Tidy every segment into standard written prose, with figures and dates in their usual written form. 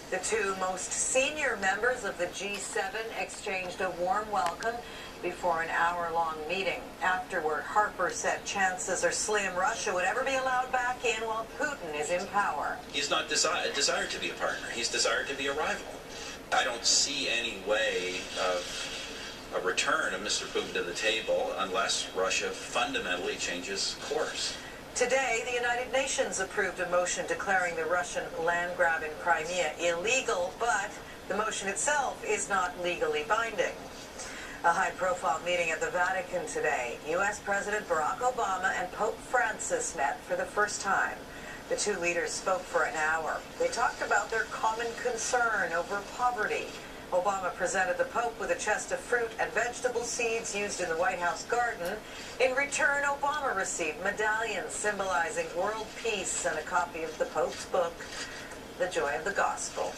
The two most senior members of the G7 exchanged a warm welcome before an hour-long meeting. Afterward, Harper said chances are slim Russia would ever be allowed back in while Putin is in power. He's not desired to be a partner. He's desired to be a rival. I don't see any way of a return of Mr. Putin to the table unless Russia fundamentally changes course. Today, the United Nations approved a motion declaring the Russian land grab in Crimea illegal, but the motion itself is not legally binding. A high-profile meeting at the Vatican today. U.S. President Barack Obama and Pope Francis met for the first time. The two leaders spoke for an hour. They talked about their common concern over poverty. Obama presented the Pope with a chest of fruit and vegetable seeds used in the White House garden. In return, Obama received medallions symbolizing world peace and a copy of the Pope's book, The Joy of the Gospel.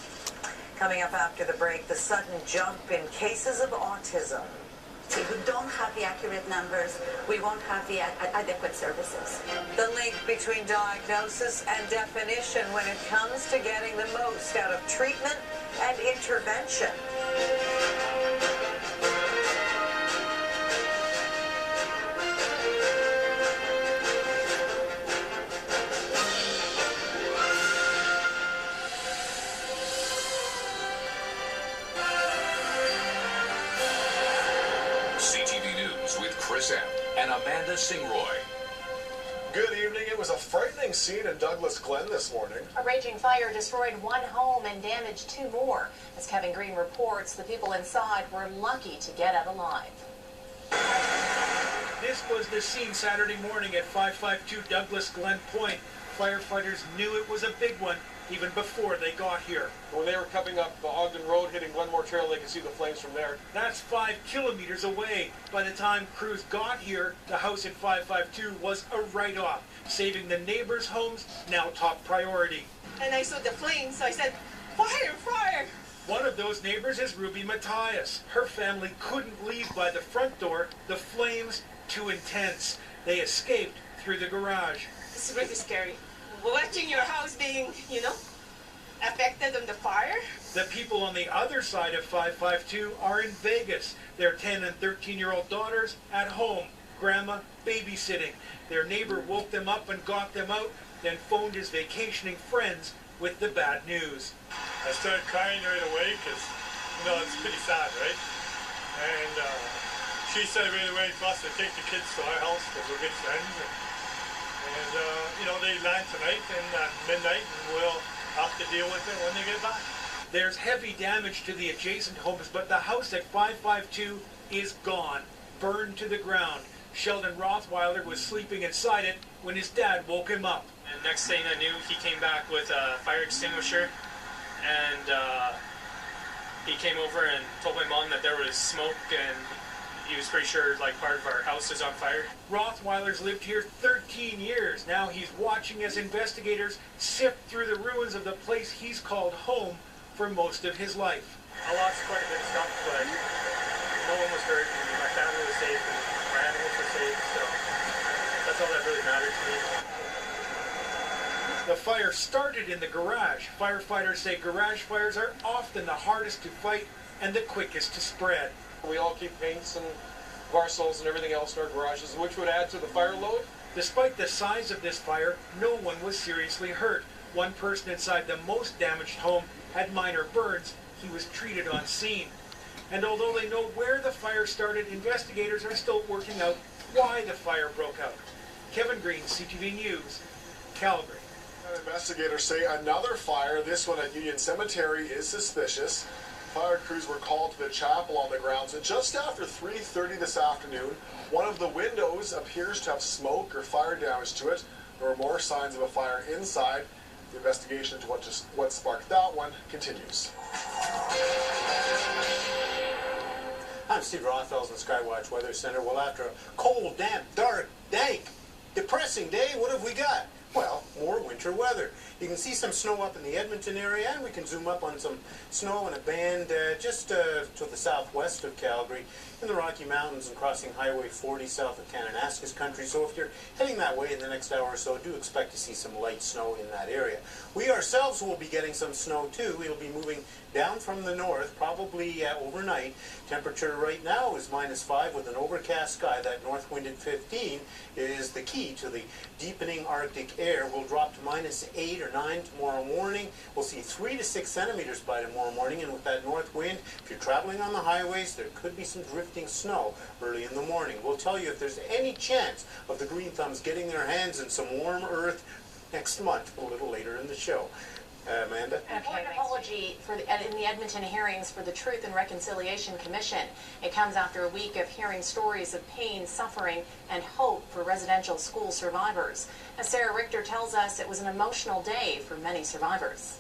Coming up after the break, the sudden jump in cases of autism. If we don't have the accurate numbers, we won't have the adequate services. The link between diagnosis and definition when it comes to getting the most out of treatment and intervention. CTV News with Chris Epp and Amanda Singroy. Good evening. It was a frightening scene in Douglas Glen this morning. A raging fire destroyed one home and damaged two more. As Kevin Green reports, the people inside were lucky to get out alive. This was the scene Saturday morning at 552 Douglas Glen Point. Firefighters knew it was a big one even before they got here. When they were coming up Ogden Road, hitting Glenmore Trail, they could see the flames from there. That's 5 kilometers away. By the time crews got here, the house at 552 was a write-off. Saving the neighbors' homes, now top priority. And I saw the flames, so I said, fire, fire! One of those neighbors is Ruby Matthias. Her family couldn't leave by the front door. The flames, too intense. They escaped through the garage. It's really scary. Watching your house being, affected on the fire. The people on the other side of 552 are in Vegas. Their 10 and 13-year-old daughters at home. Grandma babysitting. Their neighbor woke them up and got them out, then phoned his vacationing friends with the bad news. I started crying right away because, it's pretty sad, right? And she said right away for us to take the kids to our house because we're good friends. And they land tonight and at midnight, and we'll have to deal with it when they get back. There's heavy damage to the adjacent homes, but the house at 552 is gone, burned to the ground. Sheldon Rothweiler was sleeping inside it when his dad woke him up. And next thing I knew, he came back with a fire extinguisher, and he came over and told my mom that there was smoke, and he was pretty sure part of our house is on fire. Rothweiler's lived here 13 years. Now he's watching as investigators sift through the ruins of the place he's called home for most of his life. I lost quite a bit of stuff, but no one was hurt, and my family was safe, and my animals were safe, so that's all that really mattered to me. The fire started in the garage. Firefighters say garage fires are often the hardest to fight and the quickest to spread. We all keep paints and Varsols and everything else in our garages, which would add to the fire load. Despite the size of this fire, no one was seriously hurt. One person inside the most damaged home had minor burns. He was treated on scene. And although they know where the fire started, investigators are still working out why the fire broke out. Kevin Green, CTV News, Calgary. Investigators say another fire, this one at Union Cemetery, is suspicious. Fire crews were called to the chapel on the grounds, and just after 3:30 this afternoon, one of the windows appears to have smoke or fire damage to it. There were more signs of a fire inside. The investigation into what sparked that one continues. I'm Steve Rothfels in the Skywatch Weather Center. Well, after a cold, damp, dark, dank, depressing day, what have we got? Well, more winter winter weather. You can see some snow up in the Edmonton area, and we can zoom up on some snow in a band just to the southwest of Calgary in the Rocky Mountains and crossing Highway 40 south of Kananaskis country. So if you're heading that way in the next hour or so, do expect to see some light snow in that area. We ourselves will be getting some snow too. We'll be moving down from the north, probably overnight. Temperature right now is -5 with an overcast sky. That north wind at 15 is the key to the deepening Arctic air. We'll drop to -8 or 9 tomorrow morning. We'll see 3 to 6 centimeters by tomorrow morning, and with that north wind, if you're traveling on the highways, there could be some drifting snow early in the morning. We'll tell you if there's any chance of the Green Thumbs getting their hands in some warm earth next month, a little later in the show. Amanda? An apology in the Edmonton hearings for the Truth and Reconciliation Commission. It comes after a week of hearing stories of pain, suffering, and hope for residential school survivors. As Sarah Richter tells us, it was an emotional day for many survivors.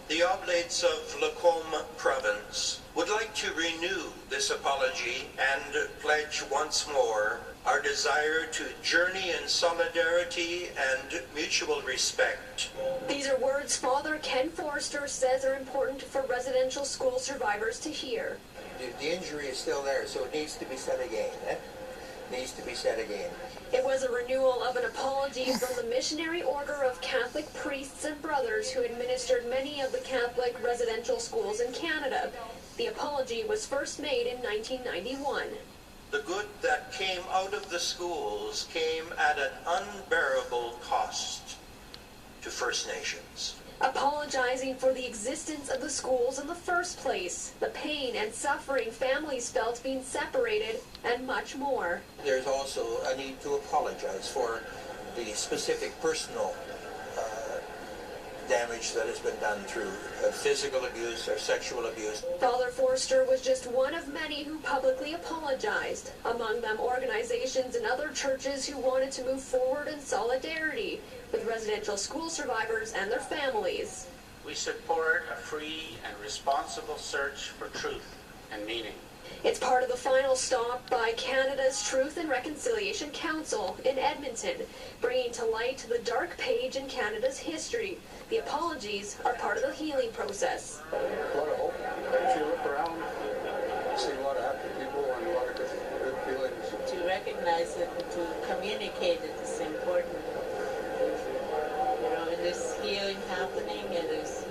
The Oblates of Lacombe Province would like to renew this apology and pledge once more our desire to journey in solidarity and mutual respect. These are words Father Ken Forster says are important for residential school survivors to hear. The injury is still there, so it needs to be said again. Needs to be said again. It was a renewal of an apology from the Missionary Order of Catholic Priests and Brothers who administered many of the Catholic residential schools in Canada. The apology was first made in 1991. The good that came out of the schools came at an unbearable cost to First Nations. Apologizing for the existence of the schools in the first place, the pain and suffering families felt being separated, and much more. There's also a need to apologize for the specific personal damage that has been done through physical abuse or sexual abuse. Father Forster was just one of many who publicly apologized, among them organizations and other churches who wanted to move forward in solidarity with residential school survivors and their families. We support a free and responsible search for truth and meaning. It's part of the final stop by Canada's Truth and Reconciliation Council in Edmonton, bringing to light the dark page in Canada's history. The apologies are part of the healing process. A lot of hope. If you look around, you see a lot of happy people and a lot of good feelings. To recognize it and to communicate it is important. You know, it is healing happening, it is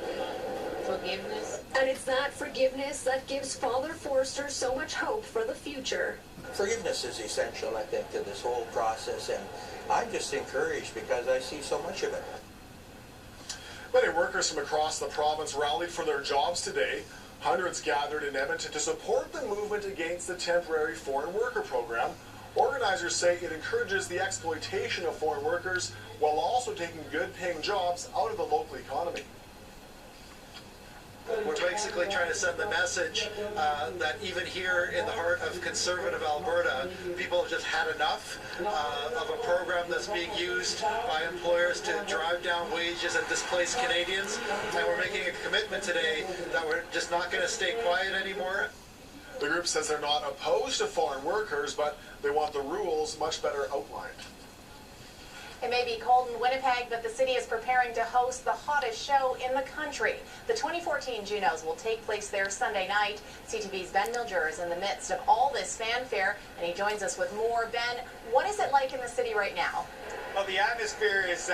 forgiveness. And it's that forgiveness that gives Father Forster so much hope for the future. Forgiveness is essential, I think, to this whole process, and I'm just encouraged because I see so much of it. Many workers from across the province rallied for their jobs today. Hundreds gathered in Edmonton to support the movement against the temporary foreign worker program. Organizers say it encourages the exploitation of foreign workers while also taking good-paying jobs out of the local economy. We're basically trying to send the message that even here in the heart of conservative Alberta, people have just had enough of a program that's being used by employers to drive down wages and displace Canadians. And we're making a commitment today that we're just not going to stay quiet anymore. The group says they're not opposed to foreign workers, but they want the rules much better outlined. It may be cold in Winnipeg, but the city is preparing to host the hottest show in the country. The 2014 Junos will take place there Sunday night. CTV's Ben Milger is in the midst of all this fanfare, and he joins us with more. Ben, what is it like in the city right now? Well, the atmosphere is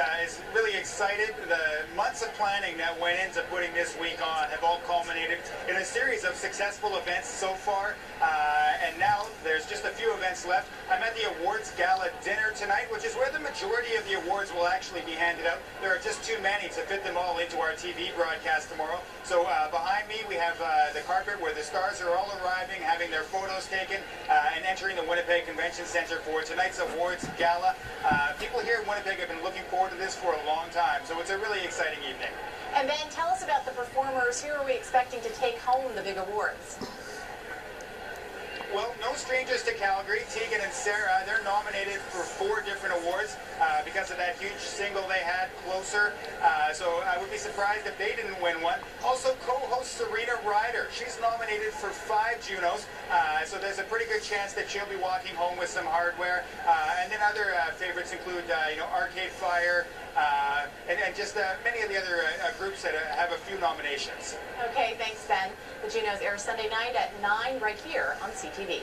really excited. The months of planning that went into putting this week on have all culminated in a series of successful events so far. And now there's just a few events left. I'm at the awards gala dinner tonight, which is where the majority of the awards will actually be handed out. There are just too many to fit them all into our TV broadcast tomorrow. So behind me, we have the carpet where the stars are all arriving, having their photos taken, and entering the Winnipeg Convention Center for tonight's awards gala. People here in Winnipeg have been looking forward to this for a long time, so it's a really exciting evening. And Ben, tell us about the performers. Who are we expecting to take home the big awards? Well, no strangers to Calgary. Tegan and Sarah, they're nominated for 4 different awards because of that huge single they had, Closer. So I would be surprised if they didn't win one. Also, co-host Serena Ryder. She's nominated for 5 Junos. So there's a pretty good chance that she'll be walking home with some hardware. And then other favorites include, Arcade Fire, just many of the other groups that have a few nominations. Okay, thanks, Ben. The Junos air Sunday night at 9 right here on CTV.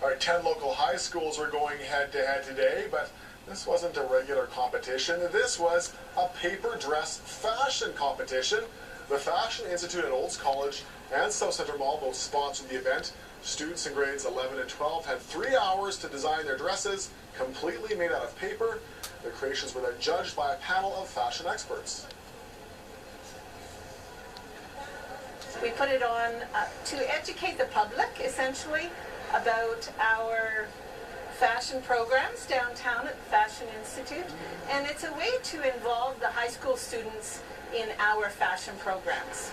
All right, 10 local high schools were going head-to-head today, but this wasn't a regular competition. This was a paper dress fashion competition. The Fashion Institute at Olds College and South Centre Mall both sponsored the event. Students in grades 11 and 12 had 3 hours to design their dresses, completely made out of paper. Their creations were then judged by a panel of fashion experts. We put it on to educate the public, essentially, about our fashion programs downtown at the Fashion Institute. And it's a way to involve the high school students in our fashion programs.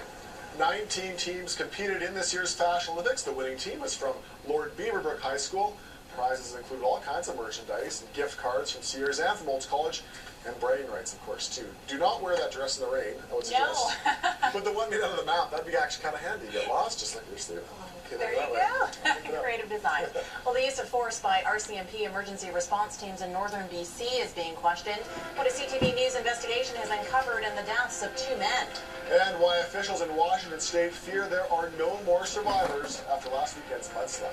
19 teams competed in this year's Fashion Olympics. The winning team was from Lord Beaverbrook High School. Prizes include all kinds of merchandise and gift cards from Sears and from Olds College, and bragging rights, of course, too. Do not wear that dress in the rain, I would suggest. No. But the one made out of the map, that'd be actually kind of handy. You get lost just like you're sleeping. There you go. Creative design. Well, the use of force by RCMP emergency response teams in northern BC is being questioned. What a CTV News investigation has uncovered in the deaths of 2 men. And why officials in Washington state fear there are no more survivors after last weekend's mudslide.